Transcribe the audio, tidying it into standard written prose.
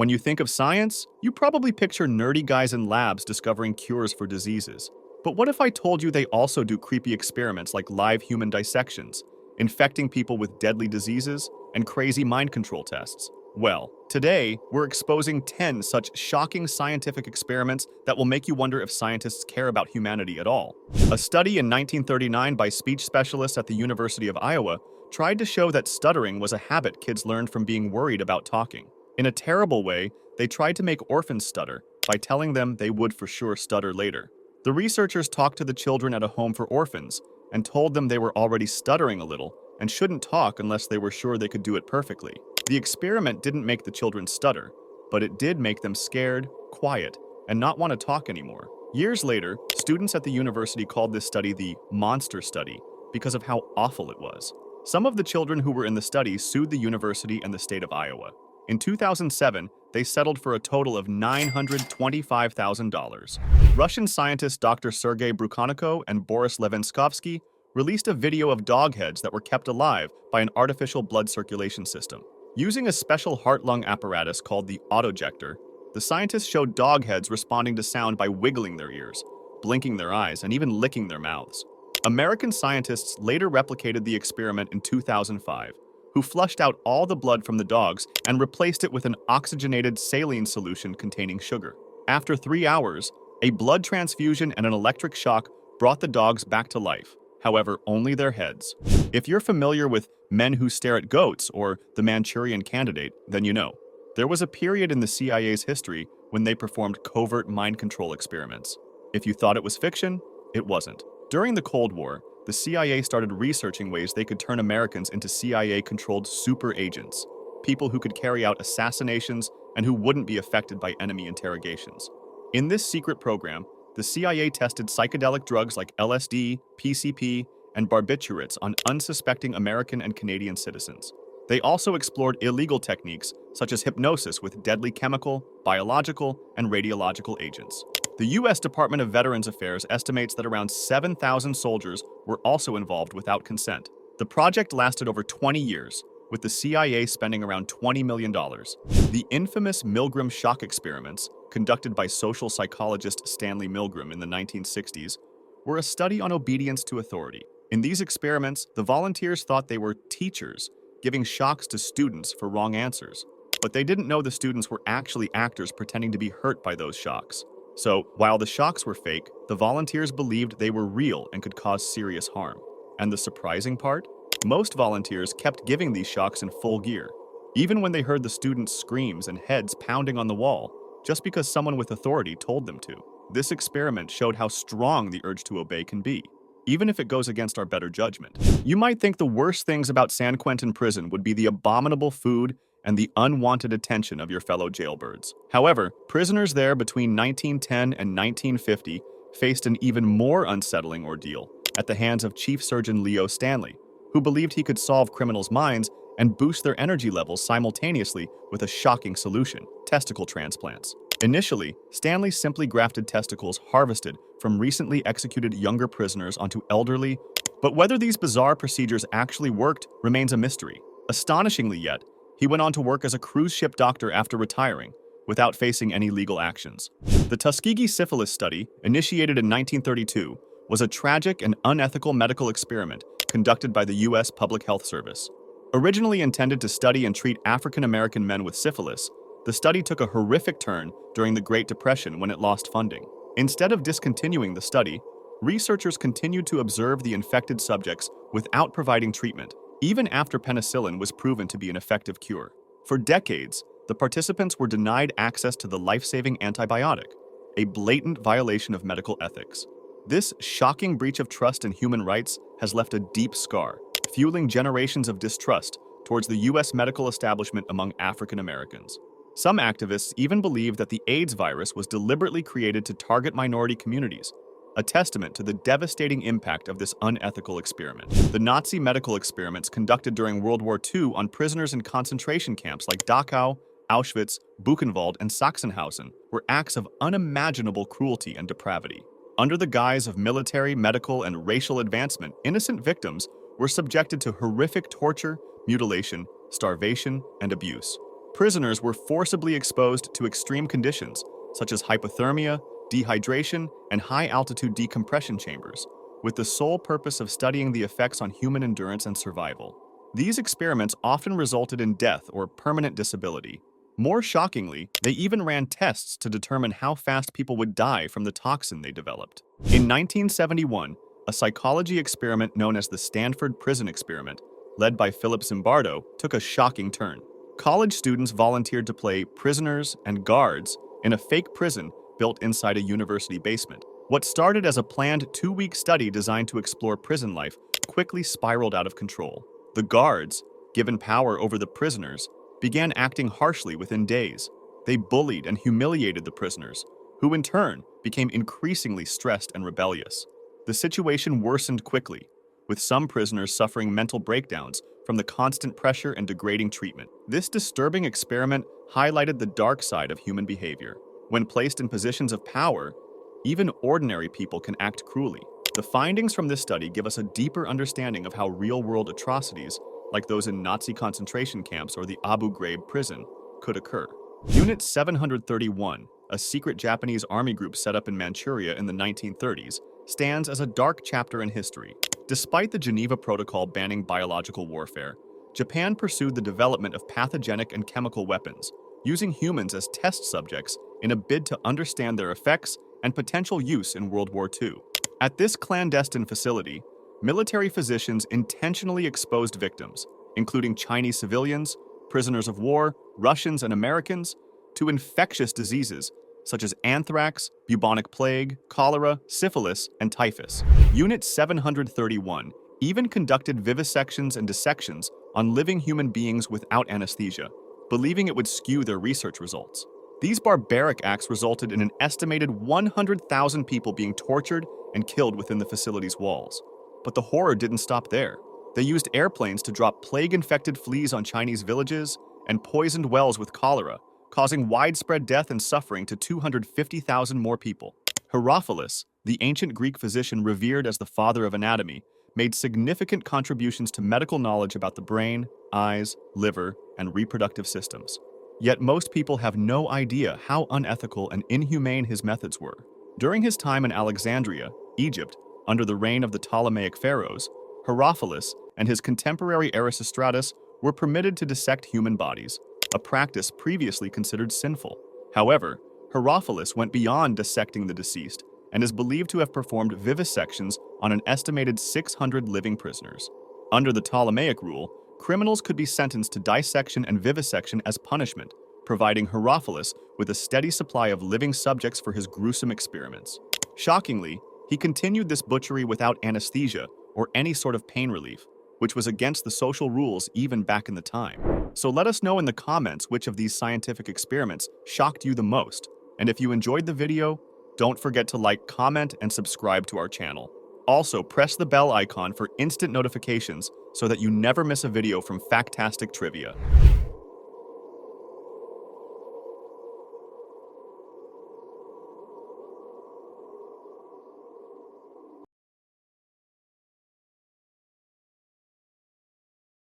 When you think of science, you probably picture nerdy guys in labs discovering cures for diseases. But what if I told you they also do creepy experiments like live human dissections, infecting people with deadly diseases, and crazy mind control tests? Well, today, we're exposing 10 such shocking scientific experiments that will make you wonder if scientists care about humanity at all. A study in 1939 by speech specialists at the University of Iowa tried to show that stuttering was a habit kids learned from being worried about talking. In a terrible way, they tried to make orphans stutter by telling them they would for sure stutter later. The researchers talked to the children at a home for orphans and told them they were already stuttering a little and shouldn't talk unless they were sure they could do it perfectly. The experiment didn't make the children stutter, but it did make them scared, quiet, and not want to talk anymore. Years later, students at the university called this study the monster study because of how awful it was. Some of the children who were in the study sued the university and the state of Iowa. In 2007, they settled for a total of $925,000. Russian scientists Dr. Sergei Brukhonenko and Boris Levenskovsky released a video of dog heads that were kept alive by an artificial blood circulation system. Using a special heart-lung apparatus called the autojector, the scientists showed dog heads responding to sound by wiggling their ears, blinking their eyes, and even licking their mouths. American scientists later replicated the experiment in 2005, who flushed out all the blood from the dogs and replaced it with an oxygenated saline solution containing sugar. After 3 hours, a blood transfusion and an electric shock brought the dogs back to life, however, only their heads. If you're familiar with Men Who Stare at Goats or The Manchurian Candidate, then you know. There was a period in the CIA's history when they performed covert mind control experiments. If you thought it was fiction, it wasn't. During the Cold War, the CIA started researching ways they could turn Americans into CIA-controlled super agents, people who could carry out assassinations and who wouldn't be affected by enemy interrogations. In this secret program, the CIA tested psychedelic drugs like LSD, PCP, and barbiturates on unsuspecting American and Canadian citizens. They also explored illegal techniques such as hypnosis with deadly chemical, biological, and radiological agents. The U.S. Department of Veterans Affairs estimates that around 7,000 soldiers were also involved without consent. The project lasted over 20 years, with the CIA spending around $20 million. The infamous Milgram shock experiments, conducted by social psychologist Stanley Milgram in the 1960s, were a study on obedience to authority. In these experiments, the volunteers thought they were teachers, giving shocks to students for wrong answers. But they didn't know the students were actually actors pretending to be hurt by those shocks. So, while the shocks were fake, the volunteers believed they were real and could cause serious harm. And the surprising part? Most volunteers kept giving these shocks in full gear, even when they heard the students' screams and heads pounding on the wall, just because someone with authority told them to. This experiment showed how strong the urge to obey can be, even if it goes against our better judgment. You might think the worst things about San Quentin prison would be the abominable food and the unwanted attention of your fellow jailbirds. However, prisoners there between 1910 and 1950 faced an even more unsettling ordeal at the hands of Chief Surgeon Leo Stanley, who believed he could solve criminals' minds and boost their energy levels simultaneously with a shocking solution: testicle transplants. Initially, Stanley simply grafted testicles harvested from recently executed younger prisoners onto elderly, but whether these bizarre procedures actually worked remains a mystery. Astonishingly yet, he went on to work as a cruise ship doctor after retiring, without facing any legal actions. The Tuskegee syphilis study, initiated in 1932, was a tragic and unethical medical experiment conducted by the U.S. Public Health Service. Originally intended to study and treat African American men with syphilis, the study took a horrific turn during the Great Depression when it lost funding. Instead of discontinuing the study, researchers continued to observe the infected subjects without providing treatment, even after penicillin was proven to be an effective cure. For decades, the participants were denied access to the life-saving antibiotic, a blatant violation of medical ethics. This shocking breach of trust in human rights has left a deep scar, fueling generations of distrust towards the U.S. medical establishment among African Americans. Some activists even believe that the AIDS virus was deliberately created to target minority communities, a testament to the devastating impact of this unethical experiment. The Nazi medical experiments conducted during World War II on prisoners in concentration camps like Dachau, Auschwitz, Buchenwald, and Sachsenhausen were acts of unimaginable cruelty and depravity. Under the guise of military, medical, and racial advancement, innocent victims were subjected to horrific torture, mutilation, starvation, and abuse. Prisoners were forcibly exposed to extreme conditions, such as hypothermia, dehydration, and high-altitude decompression chambers, with the sole purpose of studying the effects on human endurance and survival. These experiments often resulted in death or permanent disability. More shockingly, they even ran tests to determine how fast people would die from the toxin they developed. In 1971, a psychology experiment known as the Stanford prison experiment, led by Philip Zimbardo, took a shocking turn. College students volunteered to play prisoners and guards in a fake prison built inside a university basement. What started as a planned 2-week study designed to explore prison life quickly spiraled out of control. The guards, given power over the prisoners, began acting harshly within days. They bullied and humiliated the prisoners, who in turn became increasingly stressed and rebellious. The situation worsened quickly, with some prisoners suffering mental breakdowns from the constant pressure and degrading treatment. This disturbing experiment highlighted the dark side of human behavior. When placed in positions of power, even ordinary people can act cruelly. The findings from this study give us a deeper understanding of how real-world atrocities, like those in Nazi concentration camps or the Abu Ghraib prison, could occur. Unit 731, a secret Japanese army group set up in Manchuria in the 1930s, stands as a dark chapter in history. Despite the Geneva Protocol banning biological warfare, Japan pursued the development of pathogenic and chemical weapons, using humans as test subjects in a bid to understand their effects and potential use in World War II. At this clandestine facility, military physicians intentionally exposed victims, including Chinese civilians, prisoners of war, Russians, and Americans, to infectious diseases such as anthrax, bubonic plague, cholera, syphilis, and typhus. Unit 731 even conducted vivisections and dissections on living human beings without anesthesia, believing it would skew their research results. These barbaric acts resulted in an estimated 100,000 people being tortured and killed within the facility's walls. But the horror didn't stop there. They used airplanes to drop plague-infected fleas on Chinese villages and poisoned wells with cholera, causing widespread death and suffering to 250,000 more people. Herophilus, the ancient Greek physician revered as the father of anatomy, made significant contributions to medical knowledge about the brain, eyes, liver, and reproductive systems. Yet most people have no idea how unethical and inhumane his methods were. During his time in Alexandria, Egypt, under the reign of the Ptolemaic pharaohs, Herophilus and his contemporary Erasistratus were permitted to dissect human bodies, a practice previously considered sinful. However, Herophilus went beyond dissecting the deceased and is believed to have performed vivisections on an estimated 600 living prisoners. Under the Ptolemaic rule, criminals could be sentenced to dissection and vivisection as punishment, providing Herophilus with a steady supply of living subjects for his gruesome experiments. Shockingly, he continued this butchery without anesthesia or any sort of pain relief, which was against the social rules even back in the time. So let us know in the comments which of these scientific experiments shocked you the most. And if you enjoyed the video, don't forget to like, comment, and subscribe to our channel. Also, press the bell icon for instant notifications so that you never miss a video from Factastic Trivia.